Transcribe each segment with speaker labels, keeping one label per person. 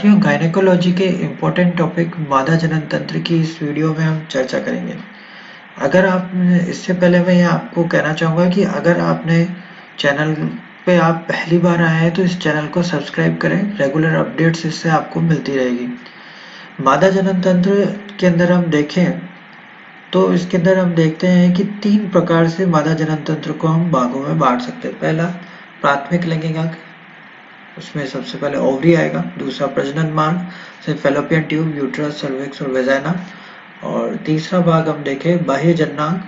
Speaker 1: साथियों, गायनेकोलॉजी के important topic मादा जनन तंत्र की इस वीडियो में हम चर्चा करेंगे। अगर आप इससे पहले मैं आपको कहना चाहूँगा कि अगर आपने चैनल पे आप पहली बार आए हैं तो इस चैनल को सब्सक्राइब करें। रेगुलर अपडेट्स इससे आपको मिलती रहेगी। मादा जनन तंत्र के अंदर हम देखें तो इसके अंदर हम देखते हैं कि 3 प्रकार से मादा जनन तंत्र को हम भागों में बांट सकते हैं। पहला प्राथमिक लैंगिक अंग, उसमें सबसे पहले ओवरी आएगा। दूसरा प्रजनन मार्ग से फैलोपियन ट्यूब, यूट्रस, सर्विक्स और वेजाइना। और तीसरा भाग हम देखें बाह्य जननांग,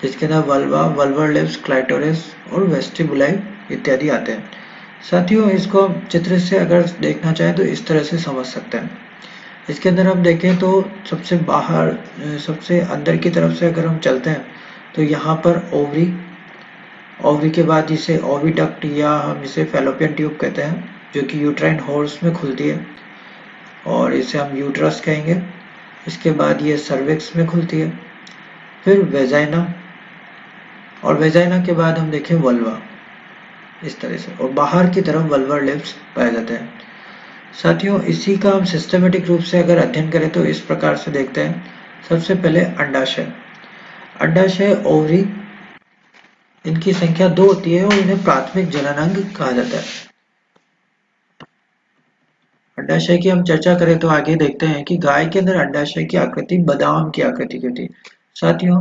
Speaker 1: जिसके अंदर वल्वा, वल्वर लिप्स, क्लाइटोरिस और वेस्टिबुलाई इत्यादि आते हैं। साथियों, इसको हम चित्र से अगर देखना चाहें तो इस तरह से समझ सकते हैं। इसके अंदर हम देखें तो सबसे बाहर, सबसे अंदर की तरफ से अगर हम चलते हैं तो यहाँ पर ओवरी के बाद इसे ओविडक्ट या हम इसे फैलोपियन ट्यूब कहते हैं, जो कि यूट्राइन होल्स में खुलती है और इसे हम यूट्रस कहेंगे। इसके बाद ये सर्विक्स में खुलती है, फिर वेजाइना, और वेजाइना के बाद हम देखें वल्वा, इस तरह से, और बाहर की तरफ वल्वर लिप्स पाए जाते हैं। साथियों, इसी का हम सिस्टमेटिक रूप से अगर अध्ययन करें तो इस प्रकार से देखते हैं। सबसे पहले अंडाशय, ओवरी, इनकी संख्या 2 होती है और इन्हें प्राथमिक जननांग कहा जाता है। अंडाशय की हम चर्चा करें तो आगे देखते हैं कि गाय के अंदर अंडाशय की आकृति बादाम की आकृति की होती है। साथियों,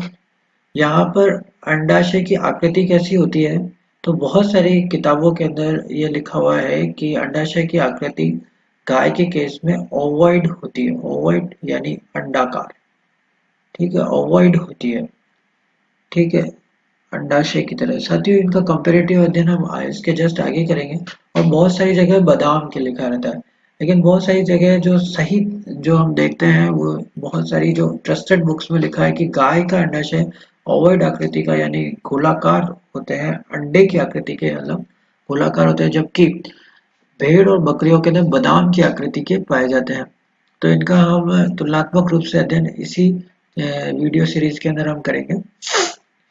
Speaker 1: यहाँ पर अंडाशय की आकृति कैसी होती है तो बहुत सारी किताबों के अंदर ये लिखा हुआ है कि अंडाशय की आकृति गाय के केस में ओवॉइड होती है। ओवॉइड यानी अंडाकार, ठीक है, ओवॉइड होती है, ठीक है, अंडाशय की तरह। साथियों, इनका कंपैरेटिव अध्ययन हम इसके जस्ट आगे करेंगे। और बहुत सारी जगह बादाम के लिखा रहता है, लेकिन बहुत सारी जगह जो सही जो हम देखते हैं वो बहुत सारी जो ट्रस्टेड बुक्स में लिखा है कि गाय का अंडाशय ओवॉइड आकृति का यानी गोलाकार होते हैं, अंडे की आकृति के मतलब गोलाकार होते हैं, जबकि भेड़ और बकरियों के अंदर बादाम की आकृति के पाए जाते हैं। तो इनका हम तुलनात्मक रूप से अध्ययन इसी वीडियो सीरीज के अंदर हम करेंगे।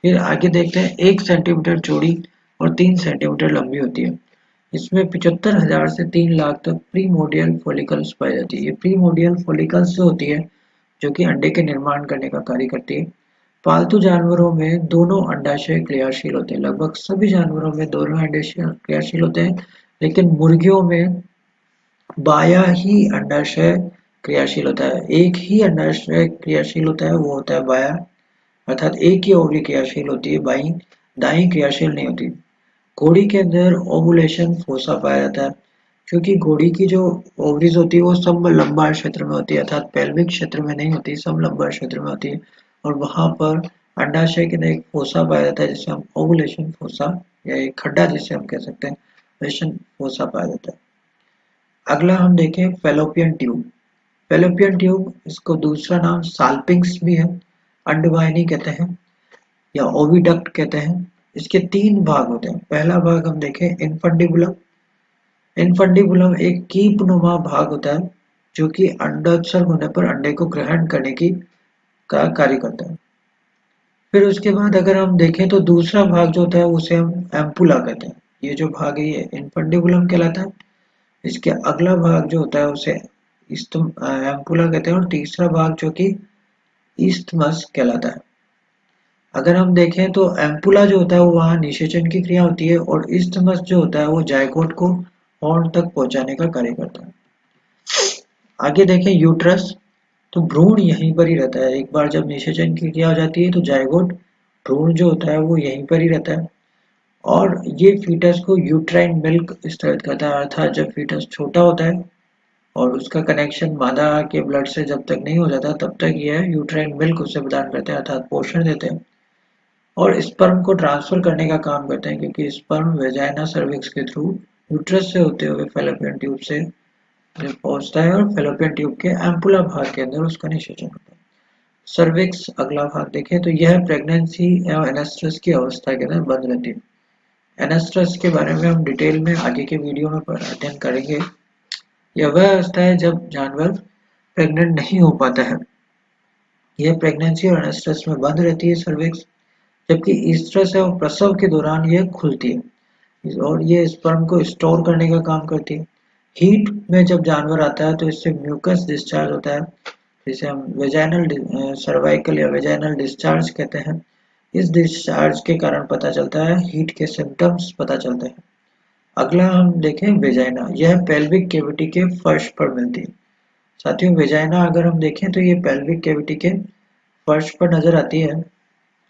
Speaker 1: फिर आगे देखते हैं 1 सेंटीमीटर चौड़ी और 3 सेंटीमीटर लंबी होती है। इसमें 75,000 से 3 लाख तक प्रीमोडियल फॉलिकल्स पाई जाती है। ये प्रीमोडियल फॉलिकल्स जो होती है जो कि अंडे के निर्माण करने का कार्य करती है। पालतू जानवरों में दोनों अंडाशय क्रियाशील होते हैं। लगभग सभी जानवरों में दोनों अंडाशय क्रियाशील होते हैं, लेकिन मुर्गियों में बायां ही अंडाशय क्रियाशील होता है। एक ही अंडाशय क्रियाशील होता है, वो होता है बायां, अर्थात एक ही ओवरी क्रियाशील होती है, बाईं दाईं क्रियाशील नहीं होती। घोड़ी के अंदर ओवुलेशन फोसा पाया जाता है, क्योंकि घोड़ी की जो ओवरीज होती है वो सब लंबार क्षेत्र में होती है, अर्थात पेल्विक क्षेत्र में नहीं होती, सब लंबार क्षेत्र में होती है। और वहां पर अंडाशय के अंदर एक फोसा पाया जाता है जिसे हम ओवुलेशन फोसा या एक खड्डा जिसे हम कह सकते हैं, ओवुलेशन फोसा पाया जाता है। अगला हम देखें फैलोपियन ट्यूब। फैलोपियन ट्यूब, इसको दूसरा नाम साल्पिंग्स भी है, अंडवाहिनी कहते हैं या ओविडक्ट कहते हैं। इसके 3 भाग होते हैं। पहला भाग हम देखें इनफंडिबुलम। इनफंडिबुलम एक कीपनुमा भाग होता है जो कि अंडोत्सर्ग होने पर अंडे को ग्रहण करने की का कार्य करता है। फिर उसके बाद अगर हम देखें तो दूसरा भाग जो होता है उसे हम एम्पुला कहते हैं। ये जो भाग है ये इनफंडिबुलम कहलाता है। इसके अगला भाग जो होता है उसे एम्पुला कहते हैं, और तीसरा भाग जो कि ईस्थमस कहलाता है। अगर हम देखें तो एम्पुला जो होता है वो वहाँ निषेचन की क्रिया होती है, और इस्थमस जो होता है वो जायगोट को हॉर्न तक पहुंचाने का कार्य करता है। आगे देखें यूट्रस, तो भ्रूण यहीं पर ही रहता है। एक बार जब निषेचन की क्रिया हो जाती है तो जायगोट भ्रूण जो होता है वो यहीं पर ही रहता है, और ये फीटस को यूट्राइन मिल्क स्त्रावित करता है। अर्थात जब फीटस छोटा होता है और उसका कनेक्शन मादा के ब्लड से जब तक नहीं हो जाता तब तक यह यूट्राइन मिल्क उसे प्रदान करते हैं, अर्थात पोषण देते हैं, और स्पर्म को ट्रांसफर करने का काम करते हैं, क्योंकि स्पर्म वेजाइना सर्विक्स के थ्रू यूट्रस से होते हुए फैलोपियन ट्यूब से पहुंचता है और फैलोपियन ट्यूब के एम्पुला भाग के अंदर उसका निषेचन होता है। सर्विक्स अगला भाग देखें तो यह प्रेगनेंसी एवं एनेस्ट्रस की अवस्था के अंदर बंद रहती है। एनेस्ट्रस के बारे में हम डिटेल में आगे के वीडियो में अध्ययन करेंगे। यह वह अवस्था है जब जानवर प्रेग्नेंट नहीं हो पाता है। यह प्रेगनेंसी और एनेस्ट्रस में बंद रहती है सर्विक्स, जबकि ईस्ट्रस एवं प्रसव के दौरान यह खुलती है और ये स्पर्म को स्टोर करने का काम करती है। हीट में जब जानवर आता है तो इससे म्यूकस डिस्चार्ज होता है, जिसे हम वेजाइनल सर्वाइकल या वेजाइनल डिस्चार्ज कहते हैं। इस डिस्चार्ज के कारण पता चलता है, हीट के सिम्टम्स पता चलते हैं। अगला हम देखें वेजाइना, यह पेल्विक कैविटी के फर्श पर मिलती है। साथियों वेजाइना अगर हम देखें तो ये पेल्विक कैविटी के फर्श पर नजर आती है,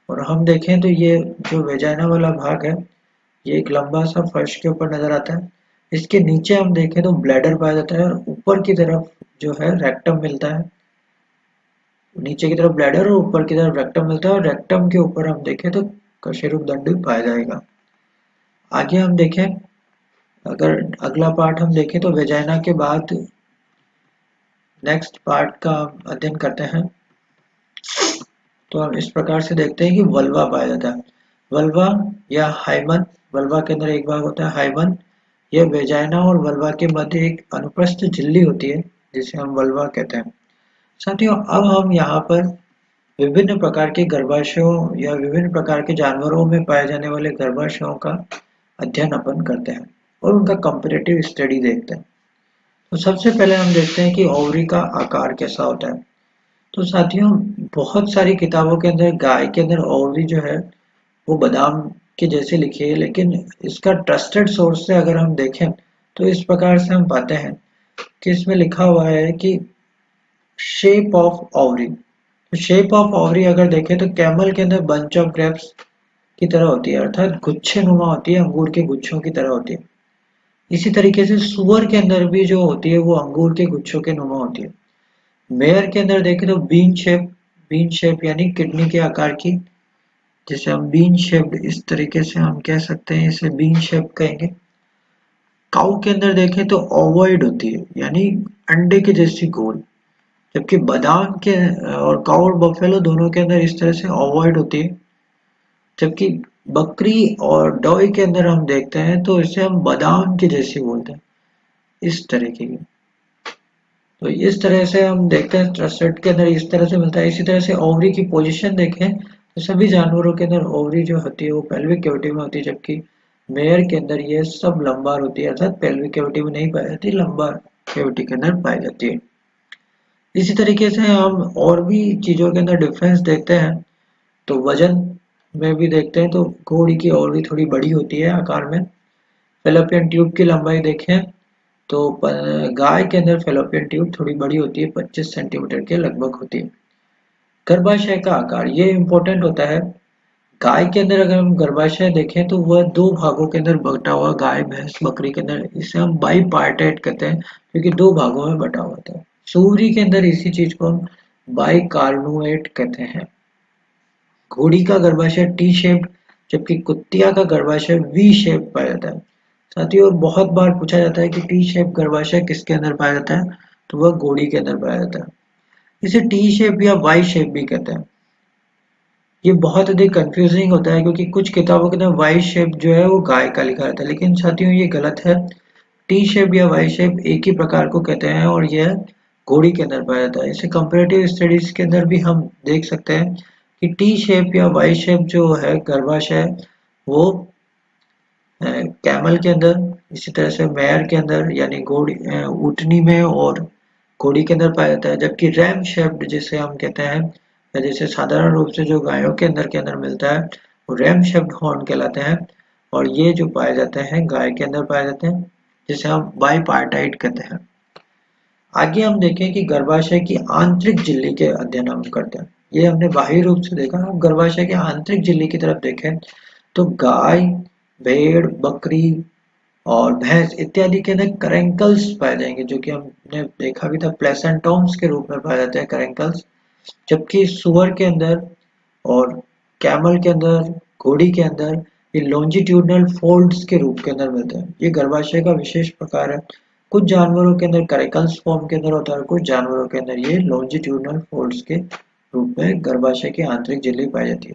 Speaker 1: और हम देखें तो ये जो वेजाइना वाला भाग है ये एक लंबा सा फर्श के ऊपर नजर आता है। इसके नीचे हम देखें तो ब्लैडर पाया जाता है, और ऊपर की तरफ जो है रेक्टम मिलता है। नीचे की तरफ ब्लैडर और ऊपर की तरफ रेक्टम मिलता है, और रेक्टम के ऊपर हम देखें तो कशेरुकदंड पाया जाएगा। आगे हम देखें, अगर अगला पार्ट हम देखें तो वेजाइना के बाद नेक्स्ट पार्ट का अध्ययन करते हैं। तो हम इस प्रकार से देखते हैं कि वल्वा पाया जाता है। वल्वा या हाइमन, वल्वा के अंदर एक भाग होता है हाइमन। यह वेजाइना और वल्वा के मध्य एक अनुप्रस्थ झिल्ली होती है, जिसे हम वल्वा कहते हैं। साथियों अब हम यहाँ पर विभिन्न प्रकार के गर्भाशयों या विभिन्न प्रकार के जानवरों में पाए जाने वाले गर्भाशयों का अध्ययन अपन करते हैं और उनका कंपैरेटिव स्टडी देखते हैं। तो सबसे पहले हम देखते हैं कि ओवरी का आकार कैसा होता है। तो साथियों बहुत सारी किताबों के अंदर गाय के अंदर ओवरी जो है वो बादाम के जैसे लिखी है, लेकिन इसका ट्रस्टेड सोर्स से अगर हम देखें तो इस प्रकार से हम पाते हैं कि इसमें लिखा हुआ है कि शेप ऑफ ओवरी। तो शेप ऑफ ओवरी अगर देखें तो कैमल के अंदर बंच ऑफ ग्रेप्स की तरह होती है, अर्थात गुच्छे नुमा होती है, अंगूर के गुच्छों की तरह होती है। इसी तरीके से सुअर के अंदर भी जो होती है वो अंगूर के गुच्छों के नुमा होती है। मेयर के अंदर देखें तो बीन शेप यानी किडनी के आकार की, जिसे हम बीन शेप्ड, इस तरीके से हम कह सकते हैं, इसे बीन शेप कहेंगे। काऊ के अंदर देखें तो ओवॉइड होती है यानी अंडे के जैसी गोल, जबकि बादाम के और काऊ और बफेलो दोनों के अंदर इस तरह से ओवॉइड होती है। जबकि बकरी और डॉय के अंदर हम देखते हैं तो इसे हम बादाम के जैसी बोलते हैं, इस तरीके की। तो इस तरह से हम देखते हैं ट्रस्टेड के अंदर इस तरह से मिलता है। इसी तरह से ओवरी की पोजीशन देखें तो सभी जानवरों के अंदर ओवरी जो होती है वो पेल्विक कैविटी में होती है, जबकि मेयर के अंदर ये सब लंबार होती है, अर्थात पेल्विक कैविटी में नहीं पाई जाती, लंबार कैविटी के अंदर पाई जाती है। इसी तरीके से हम और भी चीजों के अंदर डिफरेंस देखते हैं। तो वजन में भी देखते हैं तो घोड़ी की ओवरी थोड़ी बड़ी होती है आकार में। फेलोपियन ट्यूब की लंबाई देखें तो गाय के अंदर फेलोपियन ट्यूब थोड़ी बड़ी होती है, 25 सेंटीमीटर के लगभग होती है। गर्भाशय का आकार ये इंपॉर्टेंट होता है। गाय के अंदर अगर हम गर्भाशय देखें तो वह दो भागों के अंदर बटा हुआ, गाय भैंस बकरी के अंदर इसे हम बाईपार्टाइट कहते हैं, क्योंकि दो भागों में बटा हुआ था। सूरी के अंदर इसी चीज को हम बाइकार्नुएट कहते हैं। घोड़ी का गर्भाशय टी शेप्ड, जबकि कुतिया का गर्भाशय वी शेप पाया जाता है। साथियों बहुत बार पूछा जाता है कि टी शेप गर्भाशय किसके अंदर पाया जाता है, तो वह घोड़ी के अंदर पाया जाता है। इसे टी शेप या वाई शेप भी कहते हैं। ये बहुत अधिक कंफ्यूजिंग होता है क्योंकि कुछ किताबों के अंदर वाई शेप जो है वो गाय का लिखा रहता है, लेकिन साथियों ये गलत है। टी शेप या वाई शेप एक ही प्रकार को कहते हैं और यह घोड़ी के अंदर पाया जाता है। इसे कंपैरेटिव स्टडीज के अंदर भी हम देख सकते हैं कि टी शेप या वाई शेप जो है गर्भाशय वो कैमल के अंदर, इसी तरह से मेयर के अंदर यानी घोड़ी ऊँटनी में और घोड़ी के अंदर पाया जाता है, जबकि रैम शेप्ड जिसे हम कहते हैं या जैसे साधारण रूप से जो गायों के अंदर मिलता है वो रैम शेप्ड हॉर्न कहलाते हैं, और ये जो पाए जाते हैं गाय के अंदर पाए जाते हैं, जिसे हम बाईपार्टाइट कहते हैं। आगे हम देखें कि गर्भाशय की आंतरिक झिल्ली के अध्ययन हम करते हैं। ये हमने बाह्य रूप से देखा। हम गर्भाशय के आंतरिक झिल्ली की तरफ देखें तो गाय, भेड़, बकरी और भैंस इत्यादि के अंदर करेंकल्स पाए जाएंगे, जो कि हमने देखा भी था, प्लेसेंटोम्स के रूप में पाए जाते हैं करेंकल्स। जबकि सुअर के अंदर और कैमल के अंदर, घोड़ी के अंदर ये लॉन्जिट्यूडनल फोल्ड्स के रूप के अंदर मिलते हैं। ये गर्भाशय का विशेष प्रकार है। कुछ जानवरों के अंदर करेकल्स फॉर्म के अंदर होता है, कुछ जानवरों के अंदर ये लॉन्जिट्यूडनल फोल्ड्स के रूप में गर्भाशय की आंतरिक झिल्ली पाई जाती है।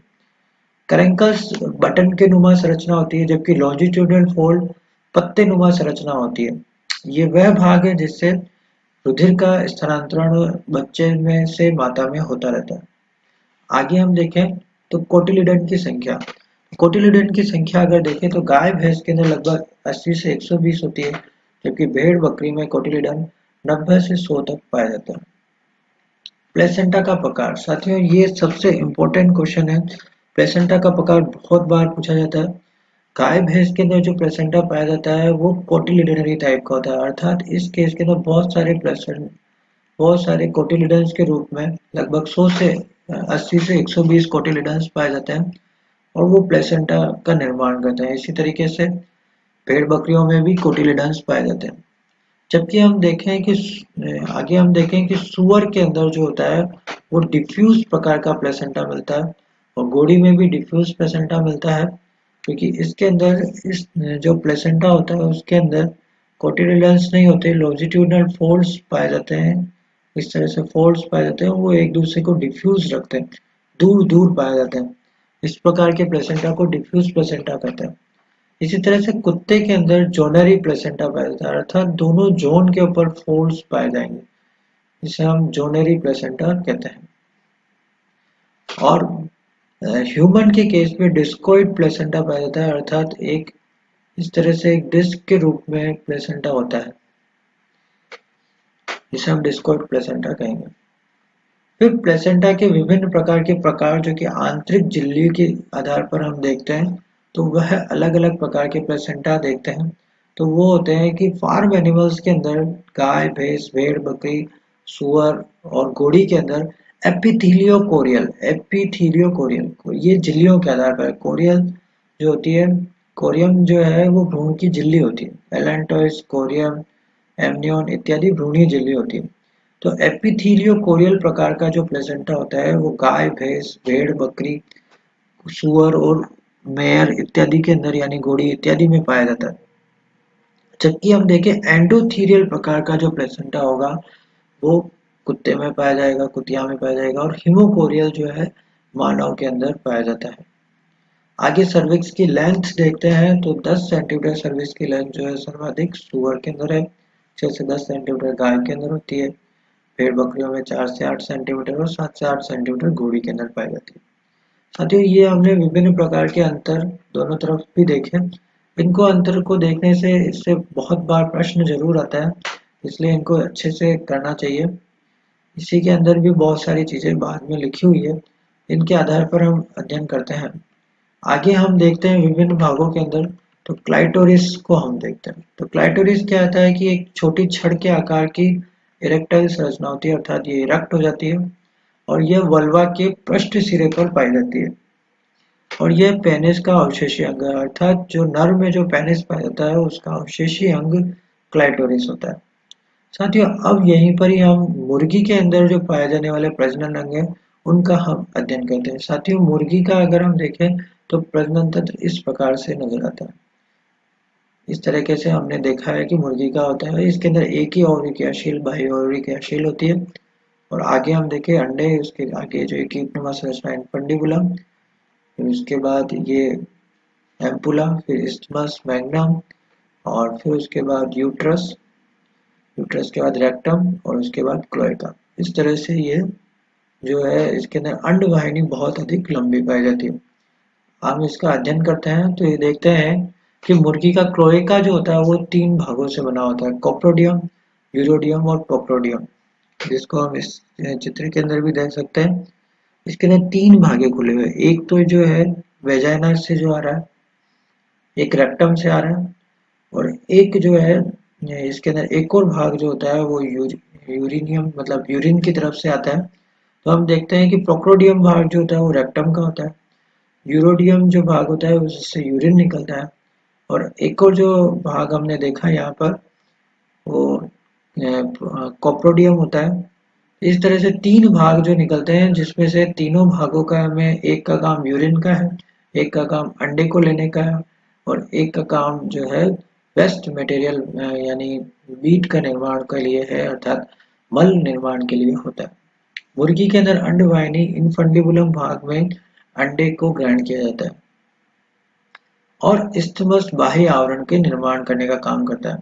Speaker 1: करेंकल्स बटन के नुमा संरचना होती है, जबकि लॉन्जिट्यूडनल फोल्ड पत्ते नुमा संरचना होती है। ये वह भाग है जिससे रुधिर का स्थानांतरण बच्चे में से माता में होता रहता है। आगे हम देखें तो कोटिलिडन की संख्या। कोटिलिडन की संख्या अगर देखें तो गाय भैंस के अंदर लगभग 80 से 120 होती है, जबकि भेड़ बकरी में कोटिलिडन 90 से 100 तक पाया जाता है। प्लेसेंटा का प्रकार, साथियों ये सबसे इम्पोर्टेंट क्वेश्चन है। प्लेसेंटा का प्रकार बहुत बार पूछा जाता है। गाय भैंस के अंदर जो प्लेसेंटा पाया जाता है वो कोटिलिडनरी टाइप का होता है, अर्थात इस केस के अंदर बहुत सारे कोटिलिडन्स के रूप में लगभग 100 से 80 से 120 कोटिलिडन्स पाए जाते हैं और वो प्लेसेंटा का निर्माण करते हैं। इसी तरीके से भेड़ बकरियों में भी कोटिलिडन्स पाए जाते हैं। जबकि हम देखें कि आगे हम देखें कि सुअर के अंदर जो होता है वो डिफ्यूज प्रकार का प्लेसेंटा मिलता है और घोड़ी में भी डिफ्यूज प्लेसेंटा मिलता है, क्योंकि इसके अंदर इस जो प्लेसेंटा होता है उसके अंदर कोटिलिडन्स नहीं होते, लॉन्जिट्यूडनल फोल्ड्स पाए जाते हैं। इस तरह से फोल्ड्स पाए जाते हैं, वो एक दूसरे को डिफ्यूज रखते हैं, दूर दूर पाए जाते हैं। इस प्रकार के प्लेसेंटा को डिफ्यूज प्लेसेंटा कहते हैं। इसी तरह से कुत्ते के अंदर जोनरी प्लेसेंटा पाया जाता है, अर्थात दोनों जोन के ऊपर फोल्ड्स पाए जाएंगे, जिसे हम जोनरी प्लेसेंटा कहते हैं। और ह्यूमन के केस में डिस्कोइड प्लेसेंटा पाया जाता है, अर्थात एक इस तरह से एक डिस्क के रूप में प्लेसेंटा होता है, जिसे हम डिस्कोइड प्लेसेंटा कहेंगे। फिर प्लेसेंटा के विभिन्न प्रकार जो कि आंतरिक झिल्ली के आधार पर हम देखते हैं, तो वह अलग अलग प्रकार के प्लेसेंटा देखते हैं। तो वो होते हैं कि फार्म एनिमल्स के अंदर गाय भैंस भेड़ बकरी सुअर और घोड़ी के अंदर एपिथीलियोकोरियल ये झिल्लियों के आधार पर, कोरियल जो होती है, कोरियम जो है वो भ्रूण की झिल्ली होती है, एलेंटोइस कोरियम एमनियन इत्यादि भ्रूणीय झिल्ली होती है। तो एपिथीलियोकोरियल प्रकार का जो प्लेसेंटा होता है वो गाय भैंस भेड़ बकरी सुअर और मेयर इत्यादि के अंदर यानी घोड़ी इत्यादि में पाया जाता है। जबकि हम देखें एंडोथीलियल प्रकार का जो प्लेसेंटा होगा वो कुत्ते में पाया जाएगा, कुतिया में पाया जाएगा, और हिमोकोरियल जो है मानव के अंदर पाया जाता है। आगे सर्विक्स की लेंथ देखते हैं तो 10 सेंटीमीटर सर्विक्स की लेंथ जो है सर्वाधिक सुअर के अंदर है, 6 से 10 सेंटीमीटर गाय के अंदर होती है, भेड़ बकरियों में 4 से 8 सेंटीमीटर और 7 से 8 सेंटीमीटर घोड़ी के अंदर पाई जाती है। साथियों ये हमने विभिन्न प्रकार के अंतर दोनों तरफ भी देखे। इनको अंतर को देखने से इससे बहुत बार प्रश्न जरूर आता है, इसलिए इनको अच्छे से करना चाहिए। इसी के अंदर भी बहुत सारी चीजें बाद में लिखी हुई है, इनके आधार पर हम अध्ययन करते हैं। आगे हम देखते हैं विभिन्न भागों के अंदर, तो क्लाइटोरिस को हम देखते हैं। तो क्लाइटोरिस क्या आता है कि एक छोटी छड़ के आकार की इरेक्टाइल संरचना होती है, अर्थात ये इरेक्ट हो जाती है और यह वल्वा के पृष्ठ सिरे पर पाई जाती है और यह पेनिस का अवशेषी अंग है, अर्थात जो नर में जो पेनिस पाया जाता है उसका अवशेषी अंग क्लाइटोरिस होता है। साथियों अब यहीं पर ही हम मुर्गी के अंदर जो पाए जाने वाले प्रजनन अंग है उनका हम अध्ययन करते हैं। साथियों मुर्गी का अगर हम देखें तो प्रजनन तंत्र इस प्रकार से नजर आता है। इस तरीके से हमने देखा है कि मुर्गी का होता है, इसके अंदर एक ही ओवरी क्रियाशील बाह्य ओवरी क्रियाशील होती है। और आगे हम देखें अंडे, उसके आगे जो एक कीटनुमा संरचना इनफंडिबुलम, फिर उसके बाद ये एम्पुला, फिर इस्थमस मैग्नम और फिर उसके बाद यूट्रस, यूट्रस के बाद रेक्टम और उसके बाद क्लोएका। इस तरह से ये जो है इसके अंदर अंडवाहिनी बहुत अधिक लंबी पाई जाती है। हम इसका अध्ययन करते हैं तो ये देखते हैं कि मुर्गी का क्लोएका जो होता है वो 3 भागों से बना होता है, कोप्रोडियम यूरोडियम और प्रोप्रोडियम, जिसको हम इस चित्र के अंदर भी देख सकते हैं। इसके अंदर 3 भागे खुले हुए, एक तो जो है वेजाइना से जो आ रहा है, एक रेक्टम से आ रहा है और एक जो है इसके अंदर एक और भाग जो होता है वो यूरिनियम मतलब यूरिन की तरफ से आता है। तो हम देखते हैं कि प्रोक्रोडियम भाग जो होता है वो रेक्टम का होता है, यूरोडियम जो भाग होता है उससे यूरिन निकलता है और एक और जो भाग हमने देखा यहाँ पर वो कोप्रोडियम होता है। इस तरह से 3 भाग जो निकलते हैं, जिसमें से तीनों भागों का हमें एक का काम यूरिन का है, एक का काम अंडे को लेने का है और एक का काम जो है वेस्ट मटेरियल यानी मीट का निर्माण के लिए है, अर्थात मल निर्माण के लिए होता है। मुर्गी के अंदर अंडवाहिनी इनफंडिबुलम भाग में अंडे को ग्रहण किया जाता है और इस्थमस बाह्य आवरण के निर्माण करने का काम करता है।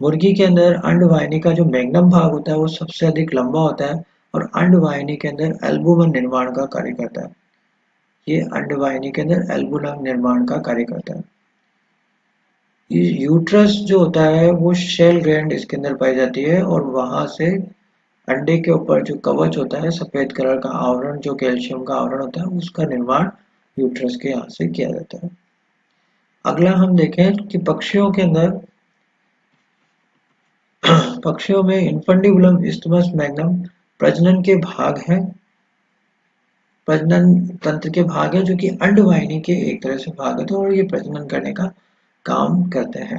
Speaker 1: मुर्गी के अंदर अंडवाहिनी का जो मैग्नम भाग होता है वो सबसे अधिक लंबा होता है और अंडवाहिनी के अंदर एल्बुमन निर्माण का कार्य करता है। ये अंडवाहिनी के अंदर एल्बुमन निर्माण का कार्य करता है। यूट्रस जो होता है वो शेल ग्लैंड इसके अंदर पाई जाती है और वहां से अंडे के ऊपर जो कवच होता है सफेद कलर का आवरण जो कैल्शियम का आवरण होता है उसका निर्माण यूट्रस के यहाँ से किया जाता है। अगला हम देखें कि पक्षियों के अंदर पक्षियों में इन्फंडिबुलम इस्थमस मैग्नम प्रजनन के भाग है, प्रजनन तंत्र के भाग है जो कि अंडवाहिनी के एक तरह से भाग है, तो और ये प्रजनन करने का काम करते हैं।